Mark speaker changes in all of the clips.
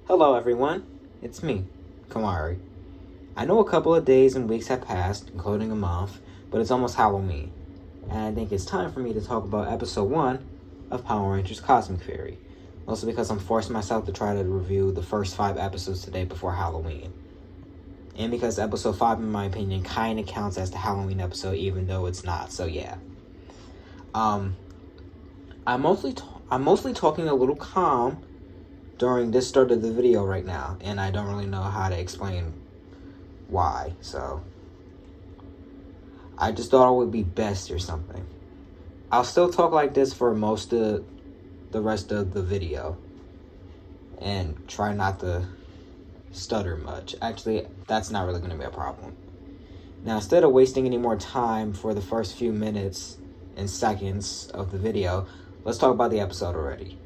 Speaker 1: Hello everyone, it's me, Kamari. I know a couple of days and weeks have passed, including a month, but it's almost Halloween, and I think it's time for me to talk about episode 1 of Power Rangers Cosmic Fury, mostly because I'm forcing myself to try to review the first 5 episodes today before Halloween, and because episode 5, in my opinion, kinda counts as the Halloween episode even though it's not, so yeah. I'm mostly talking a little calm during this start of the video right now, and I don't really know how to explain why, so I just thought it would be best or something. I'll still talk like this for most of the rest of the video and try not to stutter much. Actually, that's not really going to be a problem. Now, instead of wasting any more time for the first few minutes and seconds of the video, let's talk about the episode already.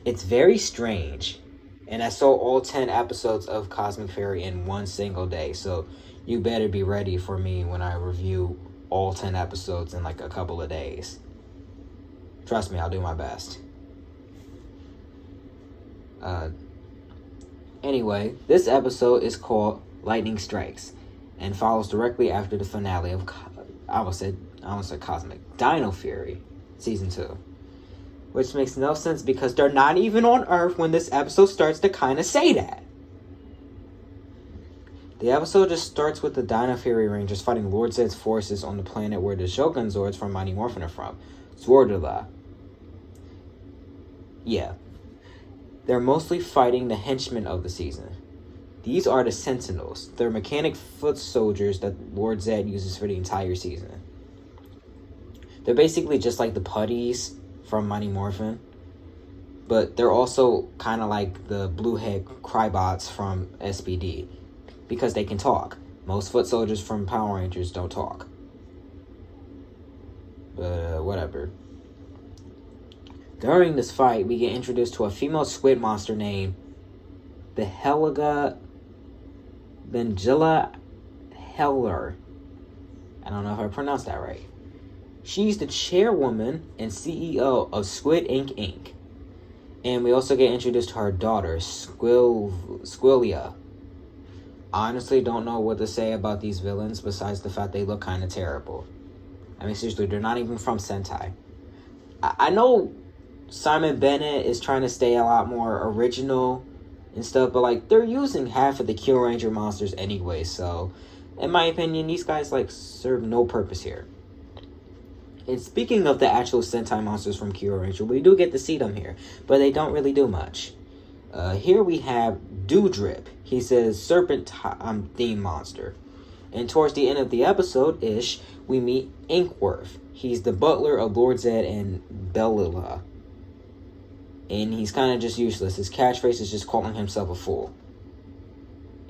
Speaker 1: It's very strange, and I saw all 10 episodes of Cosmic Fury in one single day, so you better be ready for me when I review all 10 episodes in like a couple of days. Trust me, I'll do my best. Anyway, this episode is called Lightning Strikes, and follows directly after the finale of, I almost said Cosmic, Dino Fury, Season 2. Which makes no sense because they're not even on Earth when this episode starts to kind of say that. The episode just starts with the Dino Fury Rangers fighting Lord Zedd's forces on the planet where the Shogun Zords from Mighty Morphin are from, Zwordula. Yeah. They're mostly fighting the henchmen of the season. These are the Sentinels. They're mechanic foot soldiers that Lord Zedd uses for the entire season. They're basically just like the putties from Mighty Morphin, but they're also kind of like the Bluehead Crybots from SPD, because they can talk. Most foot soldiers from Power Rangers don't talk. But whatever. During this fight, we get introduced to a female squid monster named the Helga Vangela Heller. I don't know if I pronounced that right. She's the chairwoman and CEO of Squid Ink Inc. And we also get introduced to her daughter, Squillia. Honestly, don't know what to say about these villains besides the fact they look kind of terrible. I mean, seriously, they're not even from Sentai. I know Simon Bennett is trying to stay a lot more original and stuff, but like, they're using half of the Kyuranger monsters anyway, so in my opinion, these guys like serve no purpose here. And speaking of the actual Sentai monsters from Kyuranger, we do get to see them here, but they don't really do much. Here we have Dewdrip. He's a serpent theme monster. And towards the end of the episode-ish, we meet Inkworth. He's the butler of Lord Zedd and Bellula. And he's kind of just useless. His catchphrase is just calling himself a fool.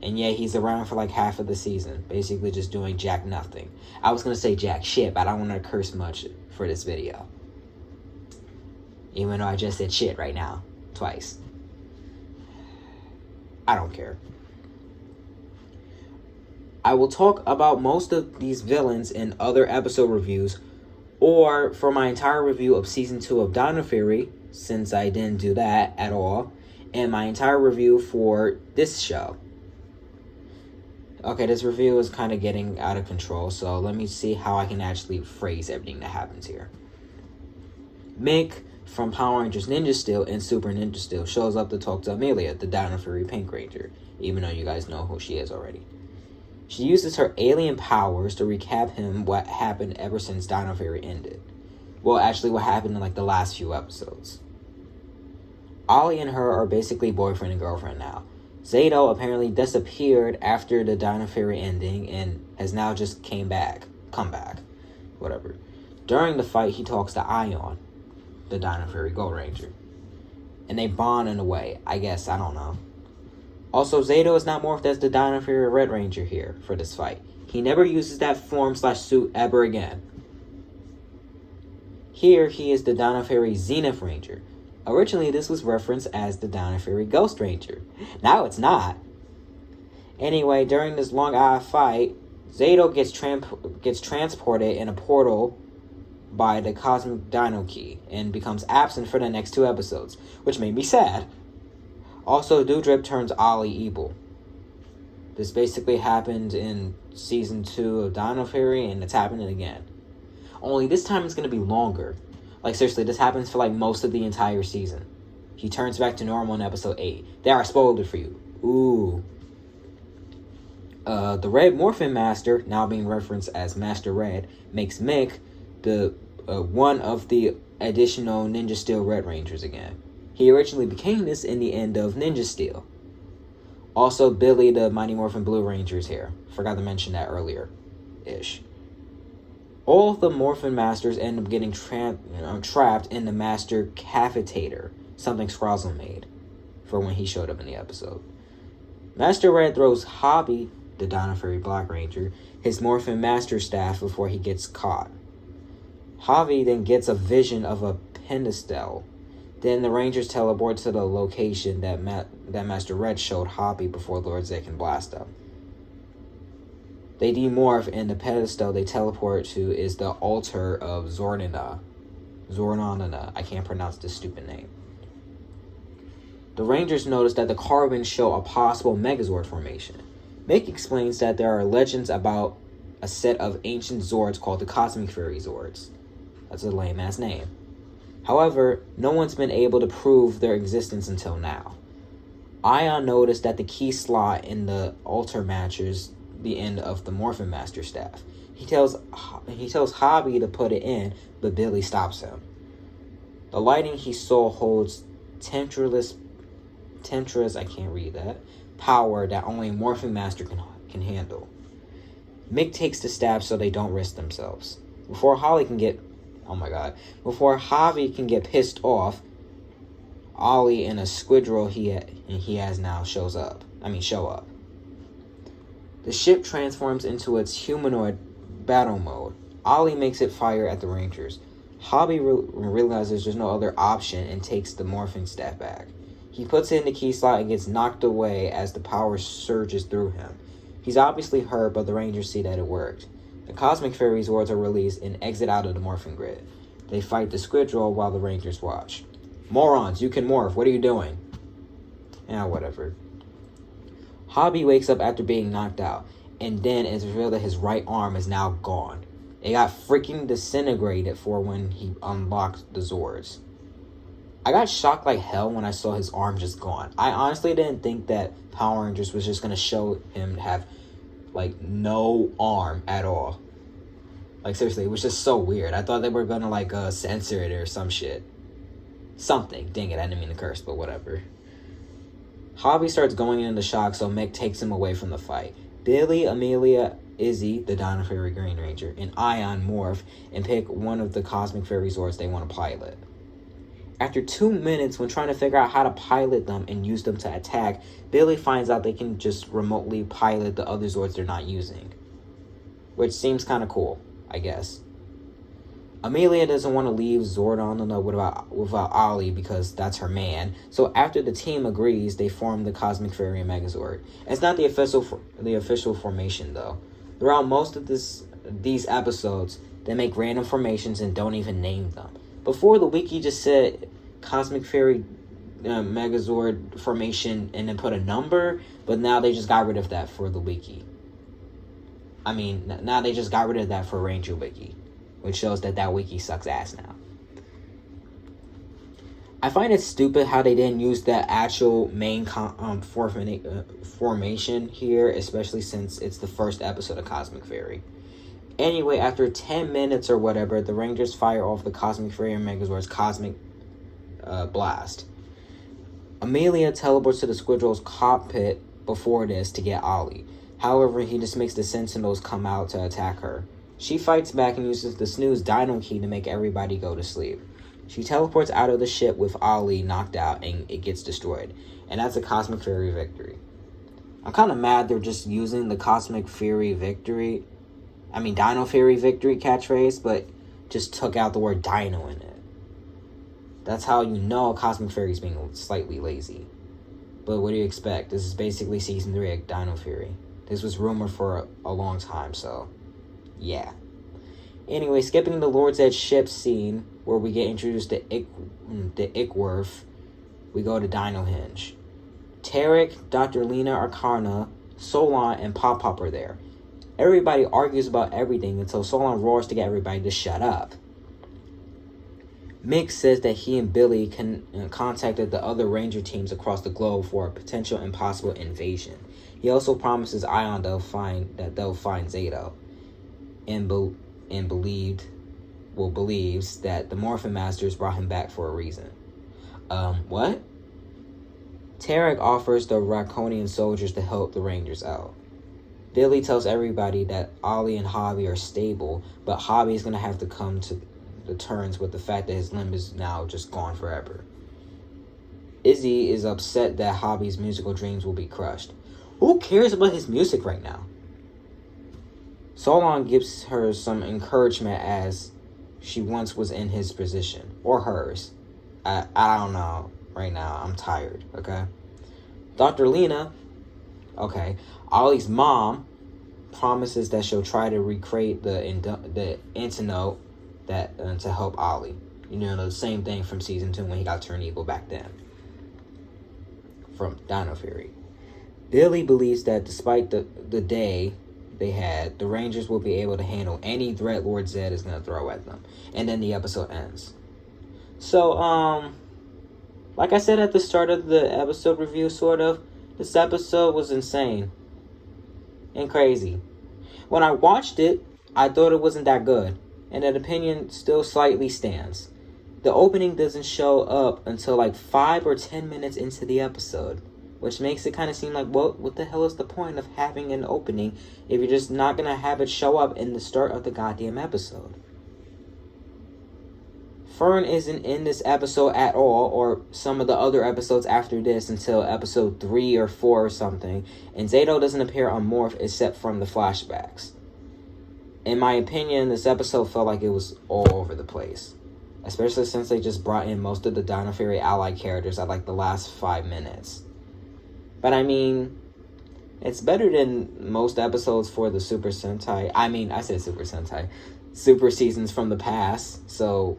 Speaker 1: And yeah, he's around for like half of the season, basically just doing jack nothing. I was going to say jack shit, but I don't want to curse much for this video. Even though I just said shit right now, twice. I don't care. I will talk about most of these villains in other episode reviews, or for my entire review of Season 2 of Dino Fury, since I didn't do that at all, and my entire review for this show. Okay, this review is kind of getting out of control, so let me see how I can actually phrase everything that happens here. Mick from Power Rangers Ninja Steel and Super Ninja Steel shows up to talk to Amelia, the Dino Fury Pink Ranger, even though you guys know who she is already. She uses her alien powers to recap him what happened ever since Dino Fury ended. Well, actually what happened in like the last few episodes. Ollie and her are basically boyfriend and girlfriend now. Zayto apparently disappeared after the Dino Fury ending and has now just come back, whatever. During the fight, he talks to Ion, the Dino Fury Gold Ranger, and they bond in a way, I guess, I don't know. Also, Zayto is not morphed as the Dino Fury Red Ranger here for this fight. He never uses that form/suit ever again. Here, he is the Dino Fury Zenith Ranger. Originally, this was referenced as the Dino Fury Ghost Ranger. Now it's not. Anyway, during this long-hour fight, Zayto gets transported in a portal by the Cosmic Dino Key and becomes absent for the next 2 episodes, which made me sad. Also, Doudrip turns Ollie evil. This basically happened in season 2 of Dino Fury, and it's happening again. Only this time it's going to be longer. Like, seriously, this happens for, like, most of the entire season. He turns back to normal in episode 8. They are spoiled for you. Ooh. The Red Morphin Master, now being referenced as Master Red, makes Mick the one of the additional Ninja Steel Red Rangers again. He originally became this in the end of Ninja Steel. Also, Billy the Mighty Morphin Blue Ranger is here. Forgot to mention that earlier-ish. All of the Morphin Masters end up getting trapped in the Master Cavitator, something Skrull made for when he showed up in the episode. Master Red throws Hobby, the Dino Fury Black Ranger, his Morphin Master Staff before he gets caught. Hobby then gets a vision of a pedestal. Then the Rangers teleport to the location that Master Red showed Hobby before Lord Zed can blast them. They demorph, and the pedestal they teleport to is the altar of Zornina. I can't pronounce this stupid name. The Rangers notice that the carbons show a possible Megazord formation. Mick explains that there are legends about a set of ancient Zords called the Cosmic Fury Zords. That's a lame-ass name. However, no one's been able to prove their existence until now. Ion noticed that the key slot in the altar matches the end of the Morphin Master Staff. He tells Hobby to put it in, but Billy stops him. The lighting he saw holds Tentra's, I can't read that, power that only Morphin Master can handle. Mick takes the staff so they don't risk themselves. Before Hobby can get pissed off, Ollie and a Squidrow he has now show up. The ship transforms into its humanoid battle mode. Ollie makes it fire at the Rangers. Hobby realizes there's no other option and takes the morphing staff back. He puts it in the key slot and gets knocked away as the power surges through him. He's obviously hurt, but the Rangers see that it worked. The Cosmic Fury Zords are released and exit out of the morphing grid. They fight the Squidrow while the Rangers watch. Morons, you can morph. What are you doing? Whatever. Hobby wakes up after being knocked out, and then it's revealed that his right arm is now gone. It got freaking disintegrated for when he unlocked the Zords. I got shocked like hell when I saw his arm just gone. I honestly didn't think that Power Rangers was just going to show him to have, like, no arm at all. Like, seriously, it was just so weird. I thought they were going to, like, censor it or some shit. Something. Dang it, I didn't mean to curse, but whatever. Hobby starts going into shock, so Mick takes him away from the fight. Billy, Amelia, Izzy, the Dino Fury Green Ranger, and Ion morph and pick one of the Cosmic Fury Zords they want to pilot. After 2 minutes, when trying to figure out how to pilot them and use them to attack, Billy finds out they can just remotely pilot the other Zords they're not using. Which seems kind of cool, I guess. Amelia doesn't want to leave Zordon without Ollie because that's her man. So after the team agrees, they form the Cosmic Fury and Megazord. It's not the official formation though. Throughout most of these episodes, they make random formations and don't even name them. Before, the wiki just said Cosmic Fury Megazord formation and then put a number, but now they just got rid of that for the wiki. Now they just got rid of that for Ranger Wiki, which shows that wiki sucks ass now. I find it stupid how they didn't use the actual main formation here, especially since it's the first episode of Cosmic Fury. Anyway, after 10 minutes or whatever, the Rangers fire off the Cosmic Fury and Megazord's Cosmic Blast. Amelia teleports to the Squidrow's cockpit before this to get Ollie. However, he just makes the Sentinels come out to attack her. She fights back and uses the Snooze Dino Key to make everybody go to sleep. She teleports out of the ship with Ollie knocked out and it gets destroyed. And that's a Cosmic Fury victory. I'm kind of mad they're just using the Cosmic Fury victory. Dino Fury victory catchphrase, but just took out the word dino in it. That's how you know Cosmic Fury is being slightly lazy. But what do you expect? This is basically Season 3 of Dino Fury. This was rumored for a long time, so yeah. Anyway, skipping the Lord's Edge ship scene, where we get introduced to Ickworth, we go to Dino Hinge. Tarek, Dr. Lena Arcana, Solon, and Pop Pop are there. Everybody argues about everything until Solon roars to get everybody to shut up. Mick says that he and Billy contacted the other Ranger teams across the globe for a potential impossible invasion. He also promises Ion they'll find Zayto, and believes that the Morphin Masters brought him back for a reason. What? Tarek offers the Raconian soldiers to help the Rangers out. Billy tells everybody that Ollie and Hobby are stable, but Hobby's gonna have to come to the terms with the fact that his limb is now just gone forever. Izzy is upset that Hobby's musical dreams will be crushed. Who cares about his music right now? Solon gives her some encouragement as she once was in his position. Or hers. I don't know. Right now, I'm tired, okay? Dr. Lena, okay, Ollie's mom promises that she'll try to recreate the antidote that to help Ollie. You know, the same thing from season 2 when he got turned evil back then. From Dino Fury. Billy believes that despite the day they had, the Rangers will be able to handle any threat Lord Zed is going to throw at them. And then the episode ends. So, like I said at the start of the episode review, sort of, this episode was insane and crazy. When I watched it, I thought it wasn't that good, and that opinion still slightly stands. The opening doesn't show up until like 5 or 10 minutes into the episode, which makes it kind of seem like, what the hell is the point of having an opening if you're just not going to have it show up in the start of the goddamn episode? Fern isn't in this episode at all, or some of the other episodes after this until episode 3 or 4 or something, and Zayto doesn't appear on Morph except from the flashbacks. In my opinion, this episode felt like it was all over the place, especially since they just brought in most of the Dino Fury allied characters at like the last 5 minutes. But I mean, it's better than most episodes for the Super Sentai. I said Super Sentai. Super seasons from the past, so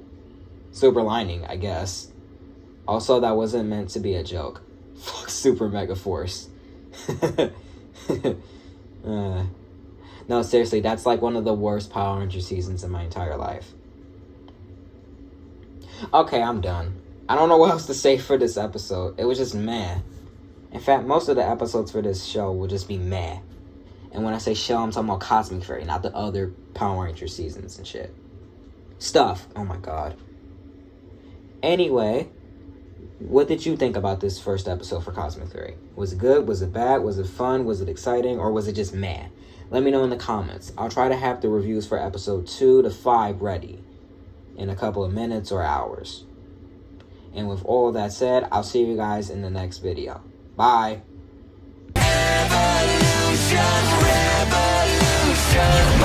Speaker 1: Super Lining, I guess. Also, that wasn't meant to be a joke. Fuck Super Mega Force. No, seriously, that's like one of the worst Power Ranger seasons in my entire life. Okay, I'm done. I don't know what else to say for this episode. It was just meh. In fact, most of the episodes for this show will just be meh. And when I say show, I'm talking about Cosmic Fury, not the other Power Ranger seasons and shit. Stuff. Oh my god. Anyway, what did you think about this first episode for Cosmic Fury? Was it good? Was it bad? Was it fun? Was it exciting? Or was it just meh? Let me know in the comments. I'll try to have the reviews for episode 2 to 5 ready in a couple of minutes or hours. And with all that said, I'll see you guys in the next video. Bye. Revolution, revolution,